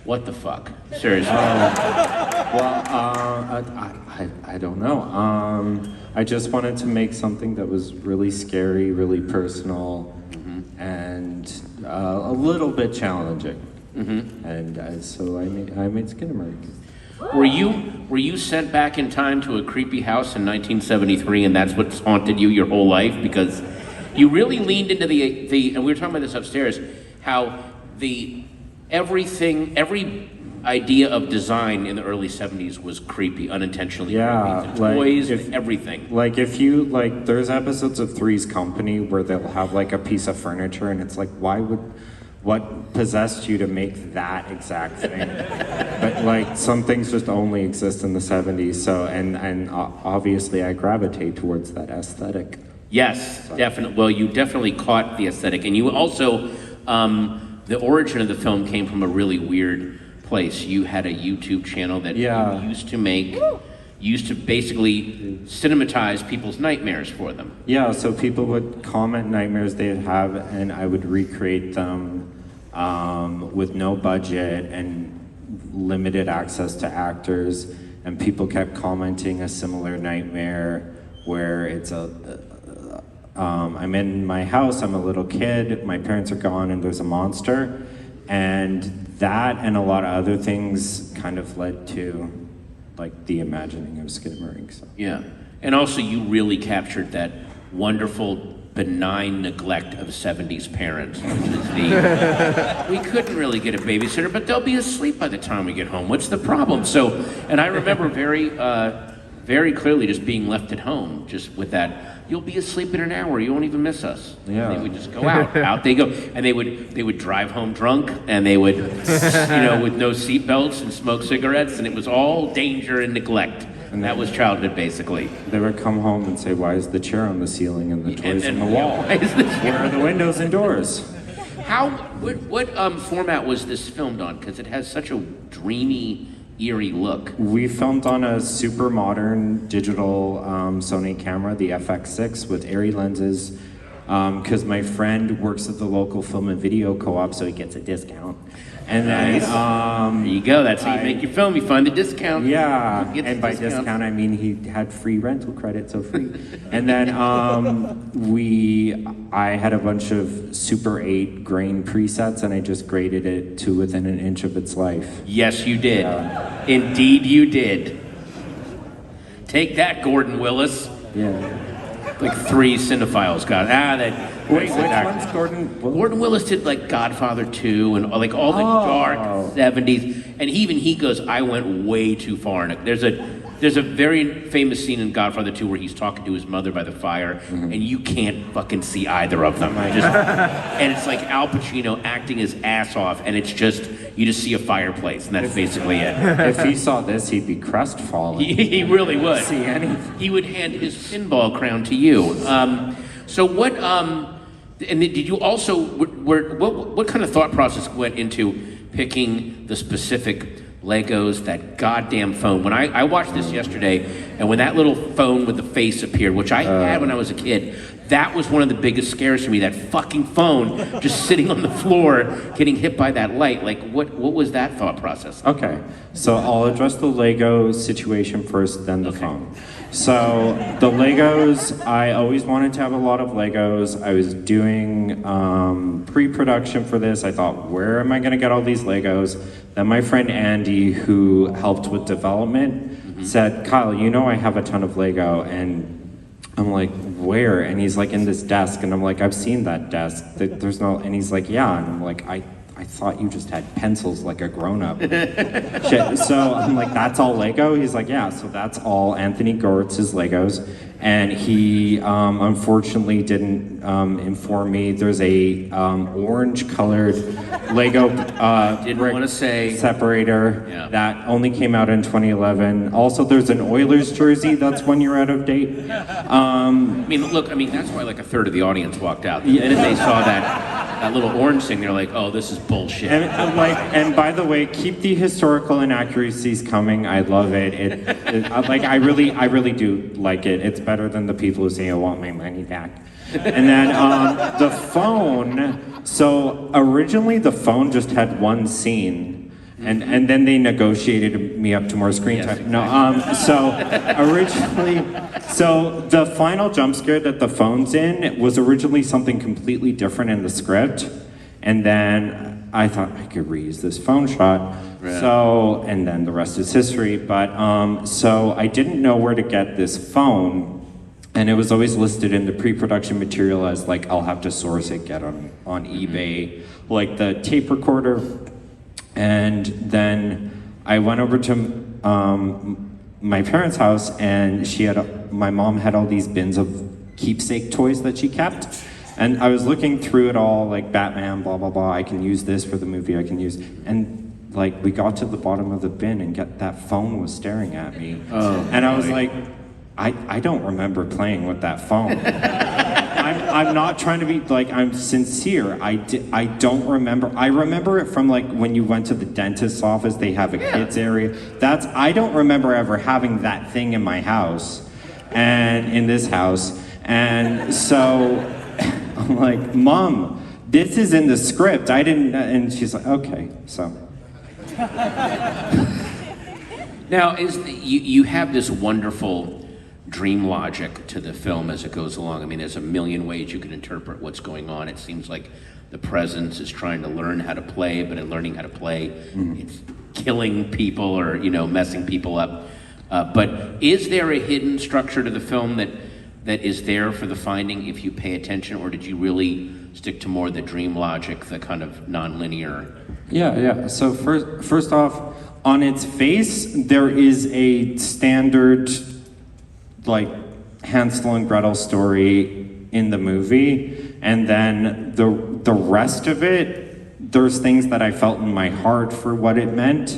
What the fuck? Seriously. I don't know. I just wanted to make something that was really scary, really personal, and a little bit challenging. And so I made Skinamarink. Were you sent back in time to a creepy house in 1973, and that's what's haunted you your whole life? Because you really leaned into the and we were talking about this upstairs, how every idea of design in the early 70s was creepy, unintentionally creepy. The toys, everything. Like if you, like, there's episodes of Three's Company where they'll have like a piece of furniture and it's like, what possessed you to make that exact thing? But like some things just only exist in the 70s, so, and obviously I gravitate towards that aesthetic. Yes, definitely. Well, you definitely caught the aesthetic, and you also, the origin of the film came from a really weird place. You had a YouTube channel that you used to basically cinematize people's nightmares for them. Yeah, so people would comment nightmares they'd have, and I would recreate them with no budget and limited access to actors, and people kept commenting a similar nightmare where it's I'm in my house, I'm a little kid, my parents are gone, and there's a monster. And that and a lot of other things kind of led to like the imagining of Skinamarink. So. Yeah, and also you really captured that wonderful, benign neglect of 70s parents, which is we couldn't really get a babysitter, but they'll be asleep by the time we get home. What's the problem? So, and I remember very clearly just being left at home, just with that, you'll be asleep in an hour, you won't even miss us. Yeah. And they would just go out they go. And they would drive home drunk, and they would, with no seatbelts and smoke cigarettes, and it was all danger and neglect. And that was childhood, basically. They would come home and say, why is the chair on the ceiling and the toys on the wall? Why is the chair? Where are the windows and doors? What format was this filmed on? Because it has such a dreamy, eerie look. We filmed on a super modern digital Sony camera, the FX6, with airy lenses, because my friend works at the local film and video co-op, so he gets a discount. And then, there you go, that's how you make your film, you find the discount. Yeah, and by discount I mean he had free rental credit, so free. And then I had a bunch of Super 8 grain presets, and I just graded it to within an inch of its life. Yes, you did. Indeed you did. Take that, Gordon Willis. Yeah. Like 3 cinephiles got that. Wait, which one's Gordon Willis? Gordon Willis did like Godfather 2 and like all the dark 70s, and even he goes, I went way too far. And there's a very famous scene in Godfather 2 where he's talking to his mother by the fire, and you can't fucking see either of them. And it's like Al Pacino acting his ass off, and it's just, you just see a fireplace, and that's basically it. If he saw this, he'd be crestfallen. He really would. See anything. He would hand his pinball crown to you. So what, and did you also, what kind of thought process went into picking the specific Legos, that goddamn phone? When I watched this yesterday, and when that little phone with the face appeared, which I had when I was a kid, that was one of the biggest scares for me, that fucking phone just sitting on the floor, getting hit by that light. Like, what was that thought process? Okay, so I'll address the Lego situation first, then the phone. So the Legos, I always wanted to have a lot of Legos. I was doing pre-production for this. I thought, where am I gonna get all these Legos? Then my friend Andy, who helped with development, said, Kyle, you know I have a ton of Lego. And I'm like, where? And he's like, in this desk. And I'm like, I've seen that desk. There's no, and he's like, yeah. And I'm like, I thought you just had pencils like a grown-up. Shit. So I'm like, that's all Lego? He's like, yeah, so that's all Anthony Goritz's Legos. And he unfortunately didn't inform me. There's a orange-colored Lego Didn't want to say separator that only came out in 2011. Also, there's an Oilers jersey that's 1 year out of date. I mean, look, that's why like a third of the audience walked out. The minute they saw that little orange thing, they're like, oh, this is bullshit. And by the way, keep the historical inaccuracies coming. I love it. I really do like it. It's better than the people who say, I want my money back. And then the phone, so originally the phone just had one scene, And then they negotiated me up to more screen time. No, so originally, so the final jump scare that the phone's in was originally something completely different in the script, and then I thought I could reuse this phone shot. Right. So, and then the rest is history. But so I didn't know where to get this phone. And it was always listed in the pre-production material as like, I'll have to source it, get on eBay, like the tape recorder. And then I went over to my parents' house, and my mom had all these bins of keepsake toys that she kept. And I was looking through it all, like Batman, blah, blah, blah. I can use this for the movie, and like we got to the bottom of the bin and that phone was staring at me. Oh, and I was like, I don't remember playing with that phone. I'm not trying to be, like, I'm sincere. I don't remember. I remember it from, like, when you went to the dentist's office, they have a kids area. I don't remember ever having that thing in my house, and in this house. And so I'm like, Mom, this is in the script. I didn't, and she's like, okay, so. Now, you have this wonderful dream logic to the film as it goes along. I mean, there's a million ways you can interpret what's going on. It seems like the presence is trying to learn how to play, but in learning how to play, it's killing people or, messing people up. But is there a hidden structure to the film that is there for the finding if you pay attention, or did you really stick to more the dream logic, the kind of non-linear? Yeah. So first off, on its face, there is a standard, like, Hansel and Gretel story in the movie, and then the rest of it, there's things that I felt in my heart for what it meant,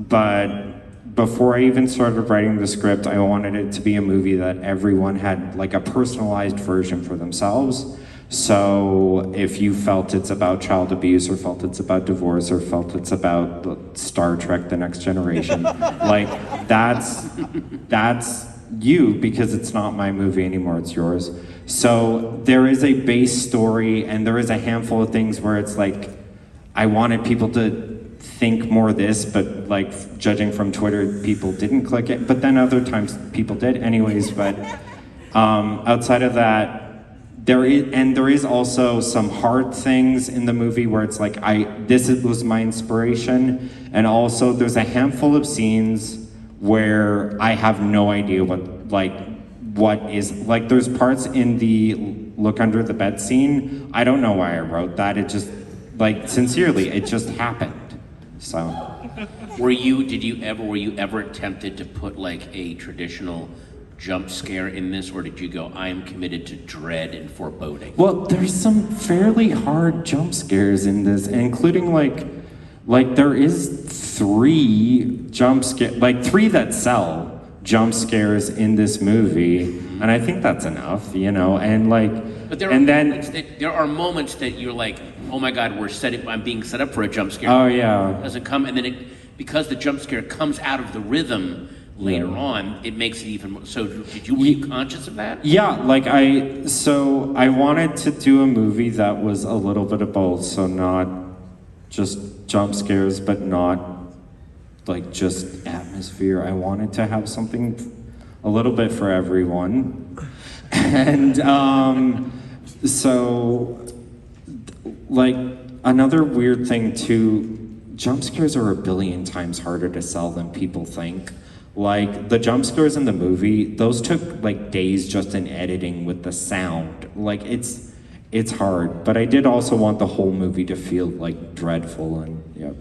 but before I even started writing the script, I wanted it to be a movie that everyone had, like, a personalized version for themselves. So if you felt it's about child abuse, or felt it's about divorce, or felt it's about Star Trek: The Next Generation, like, that's you, because it's not my movie anymore, it's yours. So there is a base story, and there is a handful of things where it's like, I wanted people to think more this, but, like, judging from Twitter, people didn't click it, but then other times people did anyways. But outside of that, there is also some hard things in the movie where it's like, this was my inspiration, and also there's a handful of scenes where I have no idea what is, like, there's parts in the look under the bed scene, I don't know why I wrote that, it just, like, sincerely, it just happened, so. Were you ever tempted to put, like, a traditional jump scare in this, or did you go, I am committed to dread and foreboding? Well, there's some fairly hard jump scares in this, including, like there is 3 jump scare, like 3 that sell jump scares in this movie, and I think that's enough, and like, but there are moments that you're like, oh my God, I'm being set up for a jump scare. Oh yeah. It doesn't come, and then because the jump scare comes out of the rhythm later on, it makes it even more. So were you conscious of that? Yeah, like I wanted to do a movie that was a little bit of both, so not just jump scares, but not like just atmosphere. I wanted to have something a little bit for everyone. And so, like, another weird thing too, jump scares are a billion times harder to sell than people think. Like, the jump scares in the movie, those took like days just in editing with the sound. Like, it's hard, but I did also want the whole movie to feel like dreadful, and yep.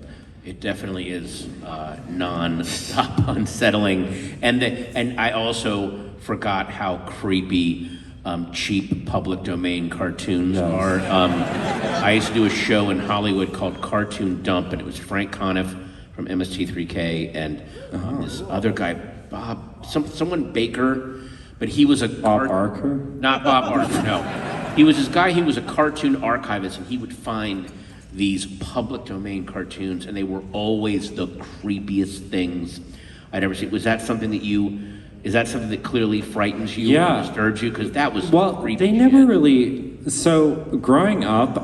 It definitely is non-stop unsettling, and I also forgot how creepy cheap public domain cartoons are. I used to do a show in Hollywood called Cartoon Dump, and it was Frank Conniff from MST3K and this other guy, Bob, someone Baker, but he was a Bob Barker? Not Bob Barker, no. He was this guy, he was a cartoon archivist, and he would find these public domain cartoons, and they were always the creepiest things I'd ever seen. Is that something that clearly frightens you or disturbs you? Because that was creepy. They never really, so growing up,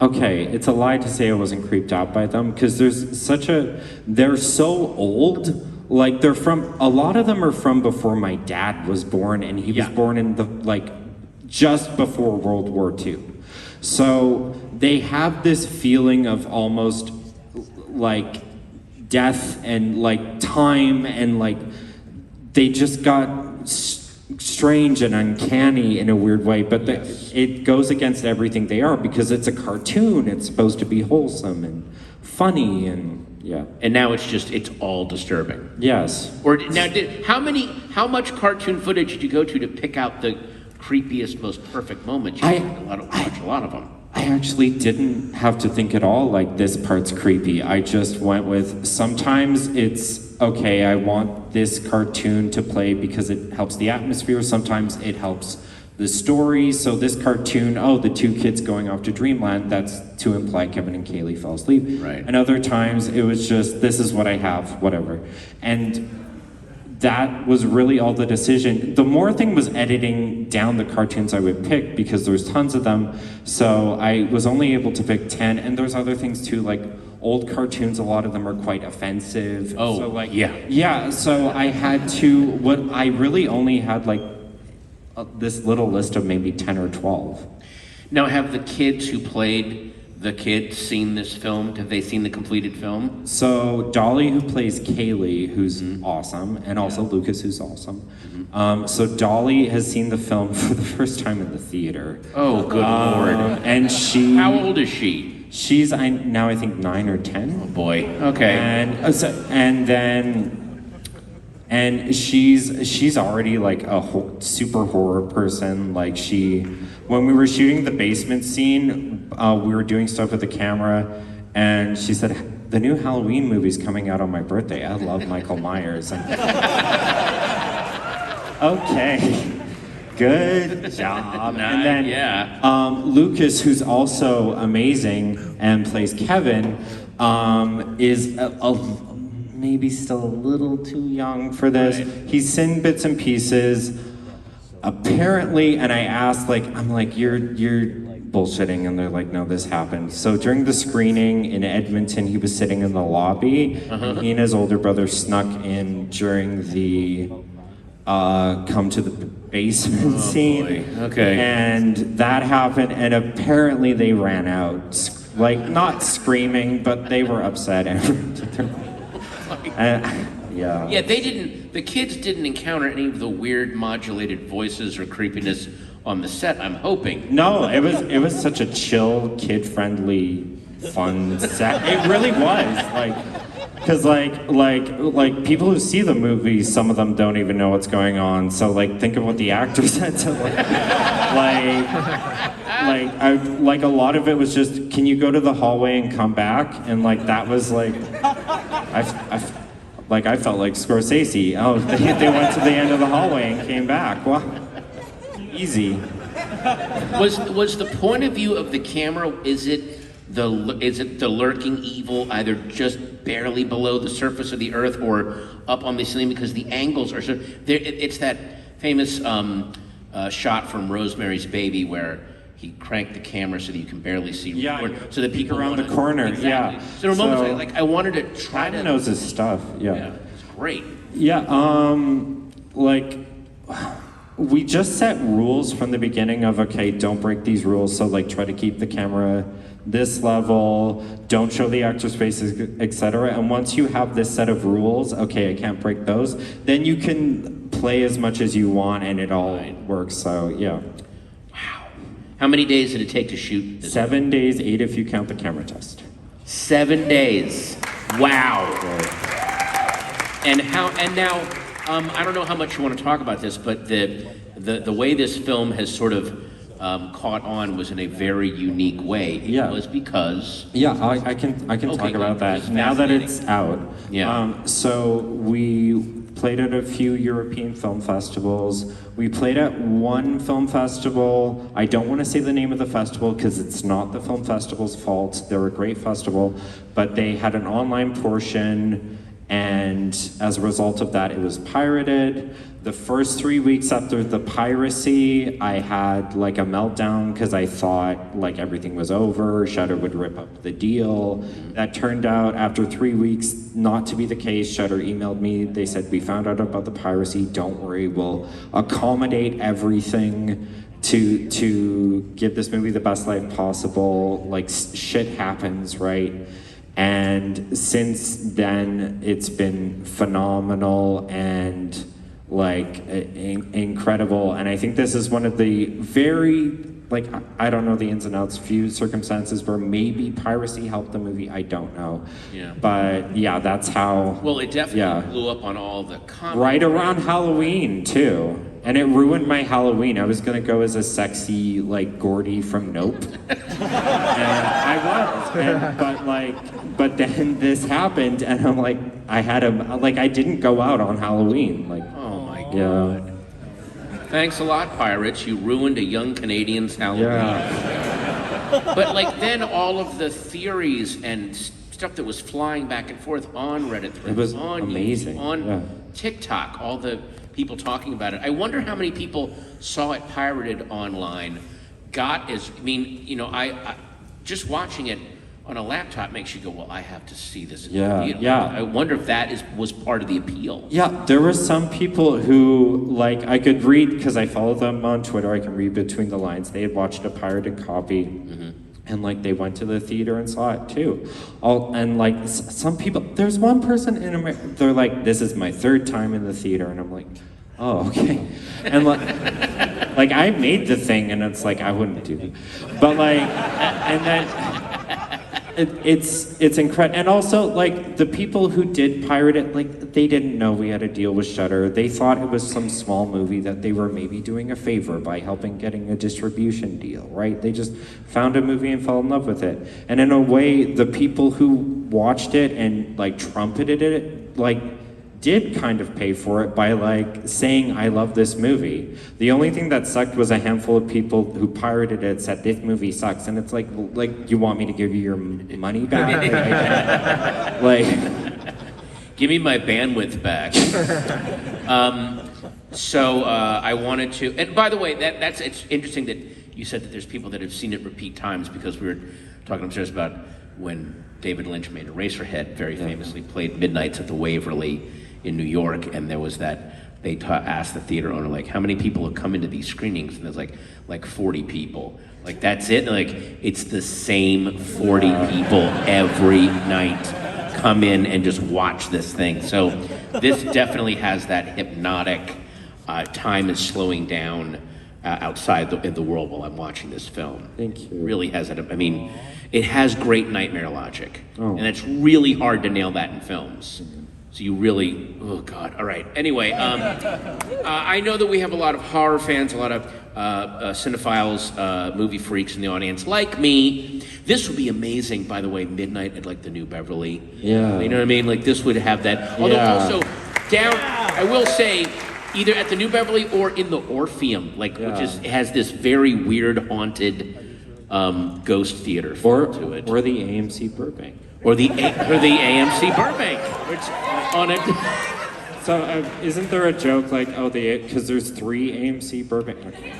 Okay, it's a lie to say I wasn't creeped out by them because they're so old. Like a lot of them are from before my dad was born, and he was born in just before World War II. So they have this feeling of almost like death and like time, and like they just got strange and uncanny in a weird way, but it goes against everything they are because it's a cartoon. It's supposed to be wholesome and funny, and And now it's all disturbing. Yes. Or now, how much cartoon footage did you go to pick out the creepiest, most perfect moments? Watch a lot of them. I actually didn't have to think at all, like, this part's creepy. I just went with, sometimes it's, okay, I want this cartoon to play because it helps the atmosphere. Sometimes it helps the story. So this cartoon, the two kids going off to Dreamland, that's to imply Kevin and Kaylee fell asleep. Right. And other times it was just, this is what I have, whatever. And that was really all the decision. The more thing was editing down the cartoons I would pick because there's tons of them. So I was only able to pick 10, and there's other things too, like old cartoons, a lot of them are quite offensive. Oh, so like, yeah. Yeah, so I had to, I really only had like this little list of maybe 10 or 12. Now, have the kids who played the kids seen this film? Have they seen the completed film? So Dolly, who plays Kaylee, who's awesome, and also Lucas, who's awesome. So Dolly has seen the film for the first time in the theater. Oh, good Lord. And she... How old is she? She's now I think 9 or 10. Oh boy. Okay. And she's already like a super horror person. Like when we were shooting the basement scene, we were doing stuff with the camera, and she said, "The new Halloween movie's coming out on my birthday. I love Michael Myers." And, okay, good job. And then Lucas, who's also amazing and plays Kevin, is maybe still a little too young for this. Right. He's seen bits and pieces. Apparently, and I asked, I'm like, you're bullshitting, and they're like, no, this happened. So during the screening in Edmonton, he was sitting in the lobby, and he and his older brother snuck in during the come to the basement scene. Boy. Okay. And that happened, and apparently they ran out, not screaming, but they were upset. Yeah, the kids didn't encounter any of the weird modulated voices or creepiness on the set, I'm hoping. No, it was such a chill, kid-friendly, fun set. It really was, because like people who see the movie, some of them don't even know what's going on. So think of what the actors had to a lot of it was just, can you go to the hallway and come back? And that was I felt like Scorsese. Oh, they went to the end of the hallway and came back. Well, easy. Was the point of view of the camera? Is it the lurking evil either just barely below the surface of the earth or up on the ceiling? Because the angles are so. It's that famous shot from Rosemary's Baby where he cranked the camera so that you can barely see. So that people around the corner. Exactly. Yeah. So there were moments I wanted to try to. knows his stuff. Yeah. It's great. Yeah. We just set rules from the beginning of, okay, don't break these rules. So try to keep the camera this level, don't show the actors' faces, etc. And once you have this set of rules, okay, I can't break those, then you can play as much as you want and it all works. So yeah. Wow. How many days did it take to shoot this? 7 days, 8 if you count the camera test. 7 days. Wow. And now, I don't know how much you want to talk about this, but the way this film has sort of caught on was in a very unique way. It was because... Yeah, I can talk about that now that it's out. Yeah. So we played at a few European film festivals. We played at one film festival. I don't want to say the name of the festival because it's not the film festival's fault. They're a great festival, but they had an online portion And as a result of that, it was pirated. The first 3 weeks after the piracy, I had like a meltdown because I thought like everything was over, Shudder would rip up the deal. That turned out after 3 weeks not to be the case. Shudder emailed me, they said, we found out about the piracy, don't worry, we'll accommodate everything to give this movie the best life possible. Like shit happens, right? And since then, it's been phenomenal and like incredible. And I think this is one of the very, like, I don't know the ins and outs, few circumstances where maybe piracy helped the movie, I don't know. Yeah. But yeah, that's how. Well, it definitely blew up on all the comments. Right around Halloween too. And it ruined my Halloween. I was gonna go as a sexy, like, Gordy from Nope. And I was, but then this happened, and I'm like, I didn't go out on Halloween. Like, oh my God. Yeah. Thanks a lot, Pirates. You ruined a young Canadian's Halloween. Yeah. But like then all of the theories and stuff that was flying back and forth on Reddit, It was on amazing. YouTube, on Yeah. TikTok, all the people talking about it. I wonder how many people saw it pirated online, I just watching it on a laptop makes you go, well, I have to see this in the theater. Yeah. I wonder if that was part of the appeal. Yeah, there were some people who, like, I could read, because I follow them on Twitter, I can read between the lines. They had watched a pirated copy, and, like, they went to the theater and saw it, too. And, like, some people, there's one person in America, they're like, this is my third time in the theater, and I'm like, oh, okay. And, like I made the thing, and it's like, I wouldn't do it. But, like, and then... It's incredible. And also, like, the people who did pirate it, like, they didn't know we had a deal with Shudder. They thought it was some small movie that they were maybe doing a favor by helping getting a distribution deal, right? They just found a movie and fell in love with it. And in a way, the people who watched it and, like, trumpeted it, like, did kind of pay for it by, like, saying, I love this movie. The only thing that sucked was a handful of people who pirated it said, this movie sucks. And it's like, you want me to give you your money back? Like, give me my bandwidth back. I wanted to, and by the way, it's interesting that you said that there's people that have seen it repeat times, because we were talking upstairs about when David Lynch made Eraserhead, very famously played Midnights at the Waverly in New York, and there was that, they asked the theater owner, like, how many people have come into these screenings? And there's like 40 people. Like, that's it? And like, it's the same 40 people every night come in and just watch this thing. So this definitely has that hypnotic, time is slowing down outside in the world while I'm watching this film. Thank you. It really has it. I mean, it has great nightmare logic. And it's really hard to nail that in films. So you really, oh God, all right. Anyway, I know that we have a lot of horror fans, a lot of cinephiles, movie freaks in the audience, like me. This would be amazing, by the way, midnight at like the New Beverly. Yeah. You know what I mean? Like this would have that. Although also down, I will say, either at the New Beverly or in the Orpheum, like which has this very weird haunted ghost theater feel to it. Or the AMC Burbank. Or the AMC Burbank, which on it. So isn't there a joke like, because there's 3 AMC Burbank? Okay.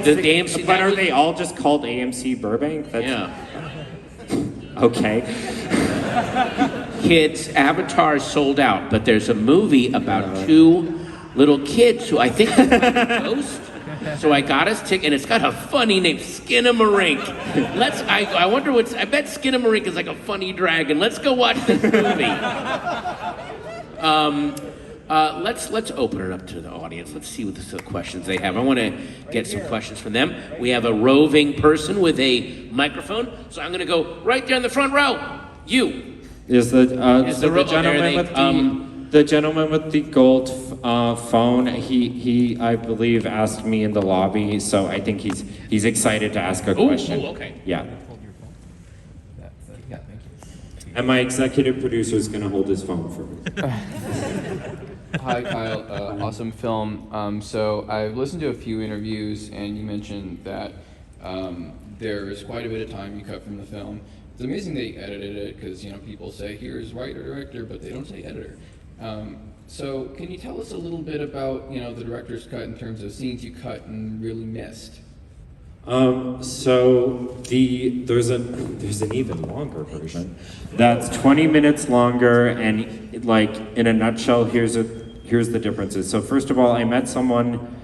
The AMC, but are they all just called AMC Burbank? Okay. Kids, Avatar sold out, but there's a movie about 2 little kids who I think are a ghost. So I got us ticket, and it's got a funny name, Skinamarink. I wonder I bet Skinamarink is like a funny dragon. Let's go watch this movie. Let's open it up to the audience. Let's see what the questions they have. I want to get some questions from them. We have a roving person with a microphone, so I'm going to go right there in the front row. You. The gentleman with the gold phone, he I believe asked me in the lobby, so I think he's excited to ask a question. Okay. Yeah. And my executive producer is going to hold his phone for me. Hi, Kyle. Awesome film. So I've listened to a few interviews, and you mentioned that there is quite a bit of time you cut from the film. it's amazing they edited it because people say here's writer director, but they don't say editor. So can you tell us a little bit about the director's cut in terms of scenes you cut and really missed? So there's an even longer version that's 20 minutes longer, and like in a nutshell, here's the differences. So first of all, I met someone,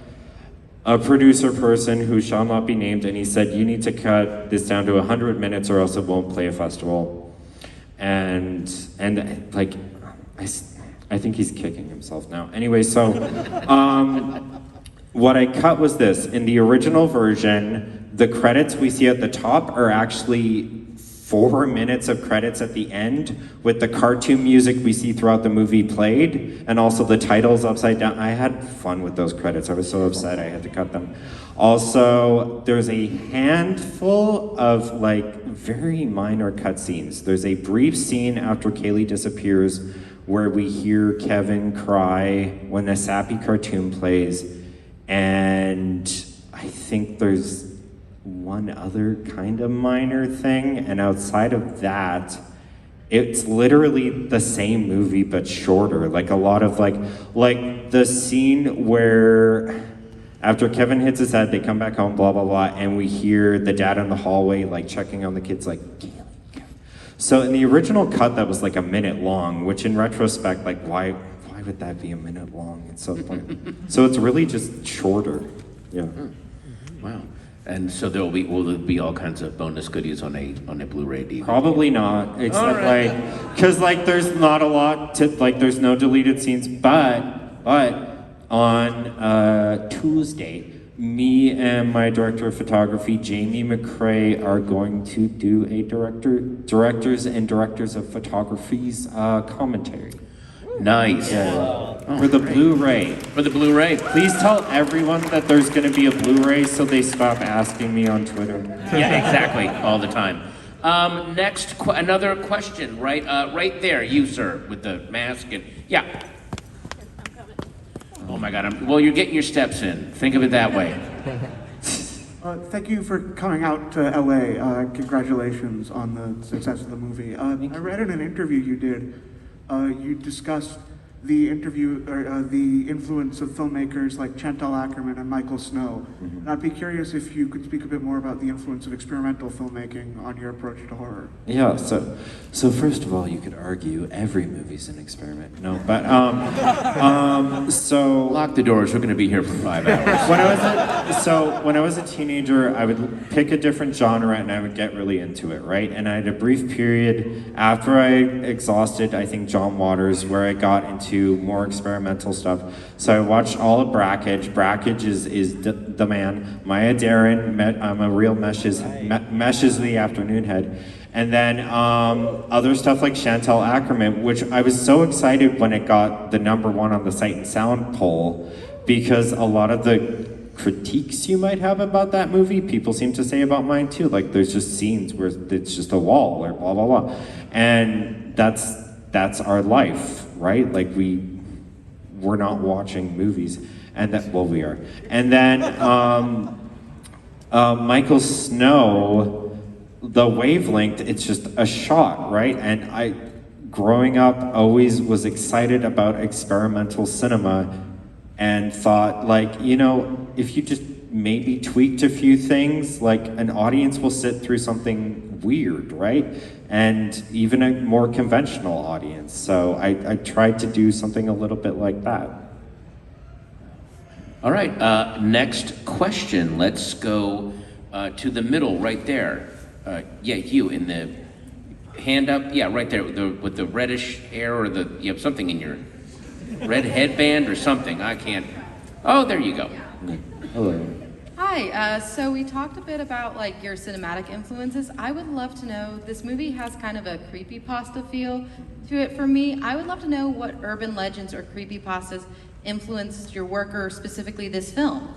a producer person who shall not be named, and he said, you need to cut this down to 100 minutes or else it won't play a festival. And like, I think he's kicking himself now. Anyway, so what I cut was this. In the original version, the credits we see at the top are actually 4 minutes of credits at the end with the cartoon music we see throughout the movie played, and also the titles upside down. I had fun with those credits. I was so upset I had to cut them. Also, there's a handful of like very minor cutscenes. There's a brief scene after Kaylee disappears where we hear Kevin cry when a sappy cartoon plays, and I think there's one other kind of minor thing, and outside of that, it's literally the same movie but shorter. Like a lot of like the scene where after Kevin hits his head, they come back home, blah blah blah, and we hear the dad in the hallway like checking on the kids, like. So in the original cut, that was like a minute long, which in retrospect, like why would that be a minute long? It's so funny. So it's really just shorter. Yeah. Wow. And so will there be all kinds of bonus goodies on a Blu-ray DVD? Probably not, except like, because like there's not a lot to, like there's no deleted scenes, but on Tuesday, me and my director of photography, Jamie McCrae, are going to do a directors and directors of photography's commentary. Nice. Yeah. For the Blu-ray. For the Blu-ray. Please tell everyone that there's going to be a Blu-ray so they stop asking me on Twitter. Yeah, exactly. All the time. Next, another question, right? Right there, you, sir, with the mask and yeah. Oh my God! Well, you're getting your steps in. Think of it that way. Thank you for coming out to LA. Congratulations on the success of the movie. I read in an interview you did, you discussed the influence of filmmakers like Chantal Akerman and Michael Snow. Mm-hmm. And I'd be curious if you could speak a bit more about the influence of experimental filmmaking on your approach to horror. Yeah, so first of all, you could argue every movie's an experiment. No, but so Lock the doors. We're going to be here for 5 hours. when I was a teenager, I would pick a different genre and I would get really into it, right? And I had a brief period after I exhausted, I think, John Waters, where I got into more experimental stuff. So I watched all of Brackage. Brackage is the man. Maya Deren, I'm a real meshes the afternoon head. And then other stuff like Chantal Akerman, which I was so excited when it got the #1 on the Sight and Sound poll, because a lot of the critiques you might have about that movie, people seem to say about mine too. Like there's just scenes where it's just a wall or blah, blah, blah. And that's our life, right? Like we're not watching movies. And that, well, we are. And then Michael Snow, The Wavelength, it's just a shot, right? And I, growing up, always was excited about experimental cinema and thought, like, if you just maybe tweaked a few things, like an audience will sit through something weird, right? And even a more conventional audience. So I tried to do something a little bit like that. All right, next question. Let's go to the middle, right there. Yeah, you in the hand up. Yeah, right there with the reddish hair, or you have something in your red headband or something. I can't. Oh, there you go. Hello. Hi, so we talked a bit about like your cinematic influences. I would love to know, this movie has kind of a creepypasta feel to it for me. I would love to know what urban legends or creepypastas influenced your work, or specifically this film.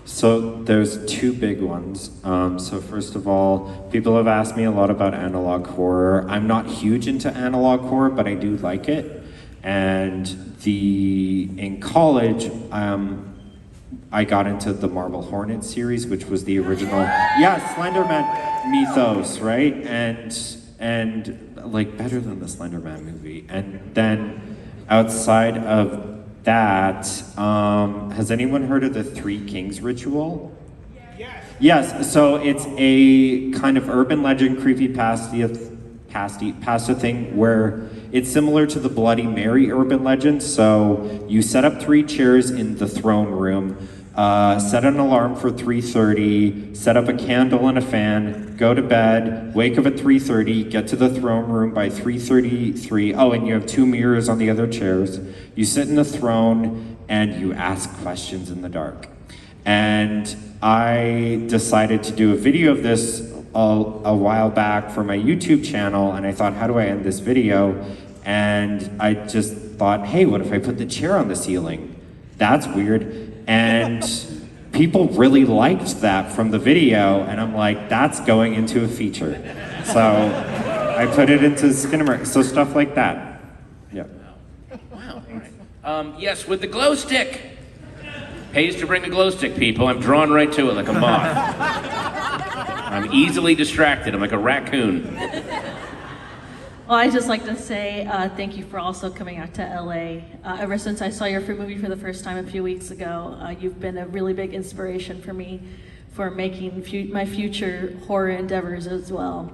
So there's two big ones. So first of all, people have asked me a lot about analog horror. I'm not huge into analog horror, but I do like it. And in college, I got into the Marble Hornet series, which was the original, Slenderman mythos, right? and like better than the Slender Man movie. And then outside of that, has anyone heard of the Three Kings ritual? Yes, so it's a kind of urban legend creepypasta thing where it's similar to the Bloody Mary urban legend. So you set up 3 chairs in the throne room, set an alarm for 3:30, set up a candle and a fan, go to bed, wake up at 3:30, get to the throne room by 3:33. Oh, and you have 2 mirrors on the other chairs. You sit in the throne and you ask questions in the dark. And I decided to do a video of this a while back for my YouTube channel, and I thought, how do I end this video? And I just thought, hey, what if I put the chair on the ceiling? That's weird. And people really liked that from the video, and I'm like, that's going into a feature. So I put it into Skinamarink, so stuff like that. Yeah. Wow. All right. Yes, with the glow stick. Pays to bring a glow stick, people. I'm drawn right to it like a moth. I'm easily distracted. I'm like a raccoon. Well, I'd just like to say thank you for also coming out to LA. Ever since I saw your movie for the first time a few weeks ago, you've been a really big inspiration for me for making my future horror endeavors as well.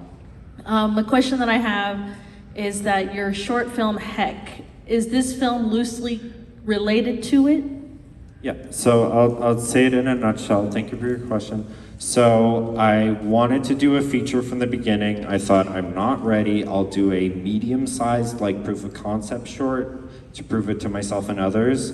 The question that I have is that your short film, Heck, is this film loosely related to it? Yeah, so I'll say it in a nutshell. Thank you for your question. So I wanted to do a feature from the beginning. I thought, I'm not ready. I'll do a medium-sized, like, proof of concept short to prove it to myself and others.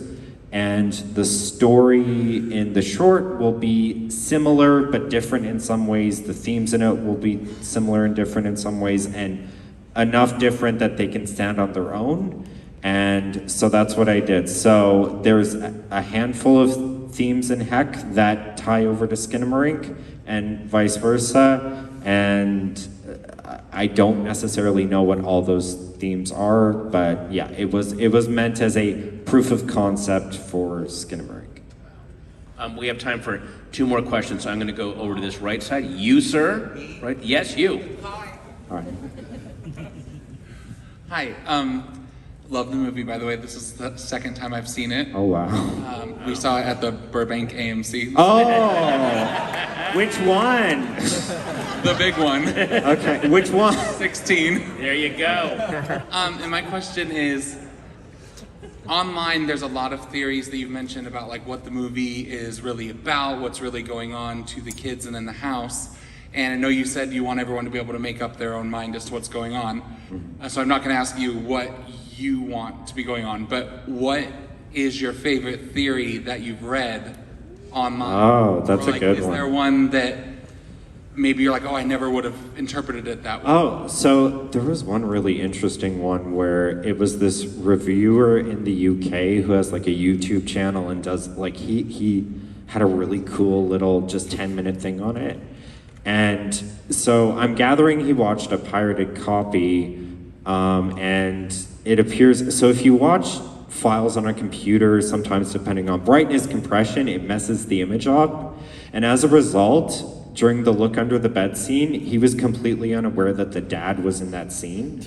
And the story in the short will be similar but different in some ways. The themes in it will be similar and different in some ways, and enough different that they can stand on their own. And so that's what I did. So there's a handful of themes in Heck that tie over to Skinamarink and vice versa. And I don't necessarily know what all those themes are, but yeah, it was meant as a proof of concept for Skinamarink. We have time for 2 more questions, so I'm going to go over to this right side. You, sir? Right? Yes, you. All right. Hi. Love the movie, by the way. This is the second time I've seen it. Oh, wow. We saw it at the Burbank AMC. Oh, which one? The big one. Okay, which one? 16. There you go. And my question is, online there's a lot of theories that you've mentioned about like what the movie is really about, what's really going on to the kids and in the house. And I know you said you want everyone to be able to make up their own mind as to what's going on. So I'm not going to ask you what you want to be going on, but what is your favorite theory that you've read online? Oh, that's or, a good is one. Is there one that maybe you're like, oh, I never would have interpreted it that way? Oh, so there was one really interesting one where it was this reviewer in the UK who has like a YouTube channel and does like, he had a really cool little just 10-minute thing on it. And so I'm gathering he watched a pirated copy, and it appears, so if you watch files on a computer, sometimes depending on brightness, compression, it messes the image up. And as a result, during the look under the bed scene, he was completely unaware that the dad was in that scene.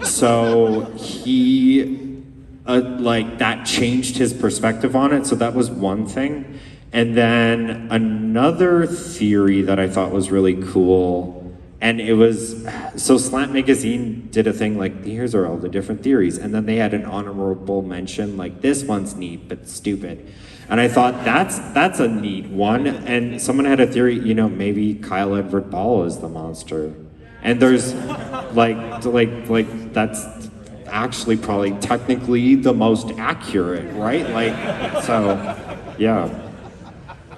So he, like, that changed his perspective on it, so that was one thing. And then another theory that I thought was really cool, and it was, so Slant Magazine did a thing like, here's all the different theories, and then they had an honorable mention, like, this one's neat, but stupid. And I thought, that's a neat one, and someone had a theory, you know, maybe Kyle Edward Ball is the monster. And there's, like that's actually probably technically the most accurate, right? Like, so, yeah.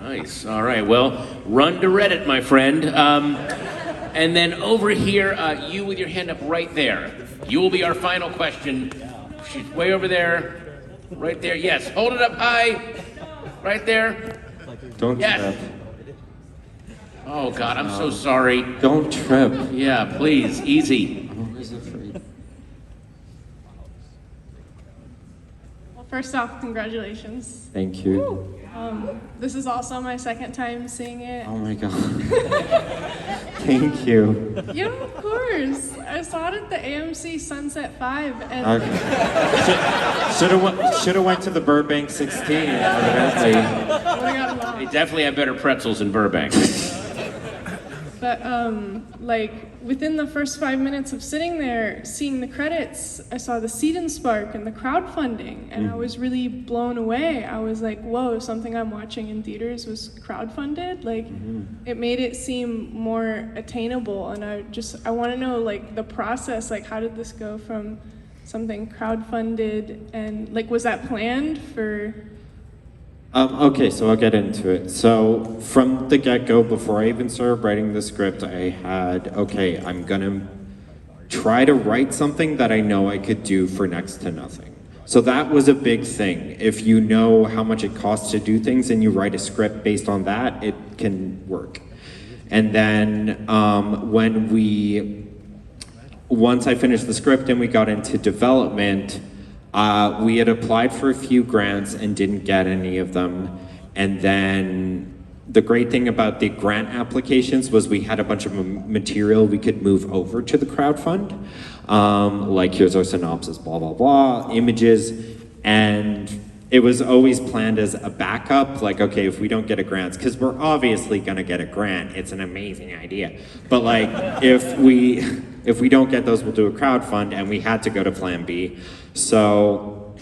Nice. All right. Well, run to Reddit, my friend. And then over here, you with your hand up right there. You will be our final question. She's way over there. Right there. Yes. Hold it up high. Right there. Don't Yes. trip. Oh, God. I'm so sorry. Don't trip. Yeah, please. Easy. I'm always afraid. Well, first off, congratulations. Thank you. This is also my second time seeing it. Oh my God. Thank you. Yeah, of course. I saw it at the AMC Sunset 5, and Should have went to the Burbank 16, evidently. I got They lost. definitely have better pretzels in Burbank. But like within the first 5 minutes of sitting there, seeing the credits, I saw the Seed and Spark and the crowdfunding, and I was really blown away. I was like, "Whoa! Something I'm watching in theaters was crowdfunded." Like, it made it seem more attainable, and I want to know like the process. Like, how did this go from something crowdfunded, and like, was that planned for? Okay, so I'll get into it. So from the get-go, before I even started writing the script, I had, okay, I'm gonna try to write something that I know I could do for next to nothing. So that was a big thing. If you know how much it costs to do things and you write a script based on that, it can work. And then once I finished the script and we got into development, we had applied for a few grants and didn't get any of them. And then the great thing about the grant applications was we had a bunch of material we could move over to the crowdfund. Like here's our synopsis, blah, blah, blah, images. And it was always planned as a backup, like, okay, if we don't get a grant, because we're obviously gonna get a grant, it's an amazing idea. But like, if we don't get those, we'll do a crowdfund, and we had to go to plan B. So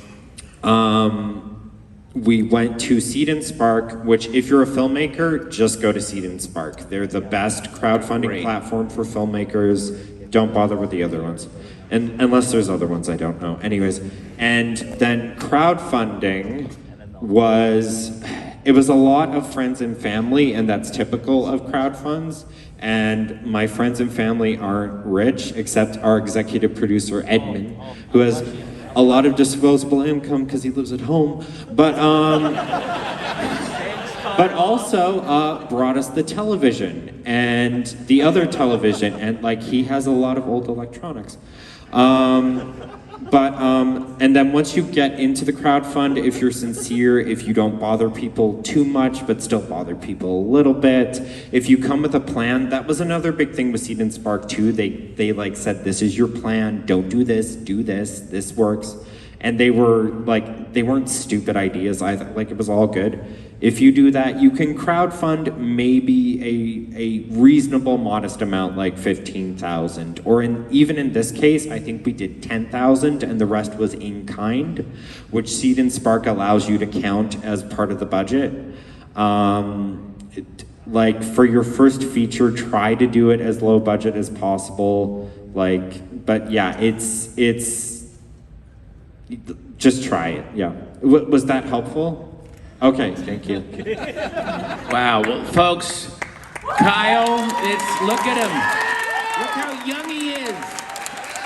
we went to Seed and Spark, which if you're a filmmaker, just go to Seed and Spark. They're the best crowdfunding platform for filmmakers. Don't bother with the other ones. And unless there's other ones, I don't know. Anyways, and then crowdfunding it was a lot of friends and family, and that's typical of crowdfunds. And my friends and family aren't rich, except our executive producer, Edmund, who has a lot of disposable income because he lives at home, but also brought us the television and the other television, and like he has a lot of old electronics. And then once you get into the crowdfund, if you're sincere, if you don't bother people too much, but still bother people a little bit, if you come with a plan, that was another big thing with Seed and Spark too. They like said, this is your plan, don't do this, do this, this works. And they weren't stupid ideas either, like it was all good. If you do that, you can crowdfund maybe a reasonable modest amount, like 15,000, or even in this case, I think we did 10,000 and the rest was in kind, which Seed and Spark allows you to count as part of the budget. Like for your first feature, try to do it as low budget as possible. But yeah, it's just try it. Yeah, was that helpful? Okay, thank you. Wow, well, folks, Kyle, look at him. Look how young he is.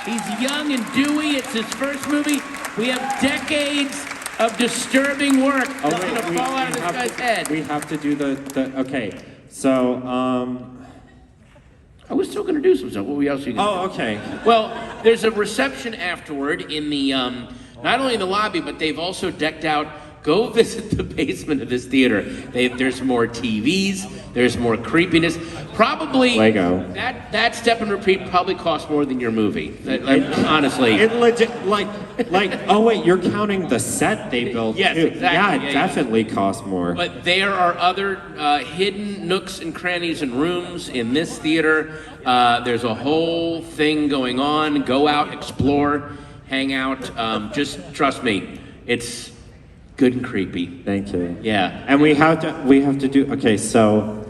He's young and dewy. It's his first movie. We have decades of disturbing work that's going to fall out of this guy's head. We have to do okay, so, I was still going to do some stuff. What else are you going to do? oh, okay. Well, there's a reception afterward in the, not only in the lobby, but they've also decked out. Go visit the basement of this theater. There's more TVs. There's more creepiness. Probably Lego. That step and repeat probably costs more than your movie. Honestly. It legit, oh wait, you're counting the set they built Yes, too. exactly. Yeah, Yeah, it definitely costs more. But there are other hidden nooks and crannies and rooms in this theater. There's a whole thing going on. Go out, explore, hang out. Just trust me, it's good and creepy. Thank you. Yeah. And we have to do, okay, so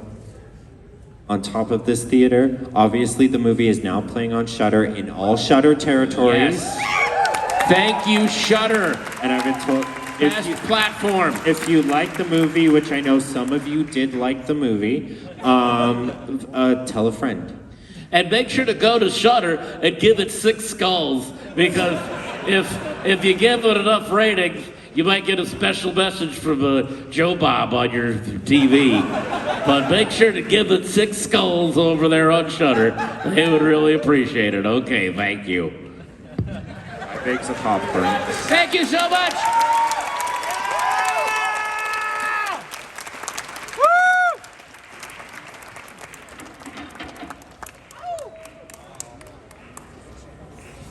on top of this theater, obviously the movie is now playing on Shudder in all Shudder territories. Yes. Thank you, Shudder. And I've been told, Best platform. if you like the movie, which I know some of you did like the movie, tell a friend. And make sure to go to Shudder and give it 6 skulls, because if you give it enough ratings, you might get a special message from Joe Bob on your TV. But make sure to give it 6 skulls over there on Shudder. They would really appreciate it. Okay, thank you. Bakes a popcorn. Thank you so much.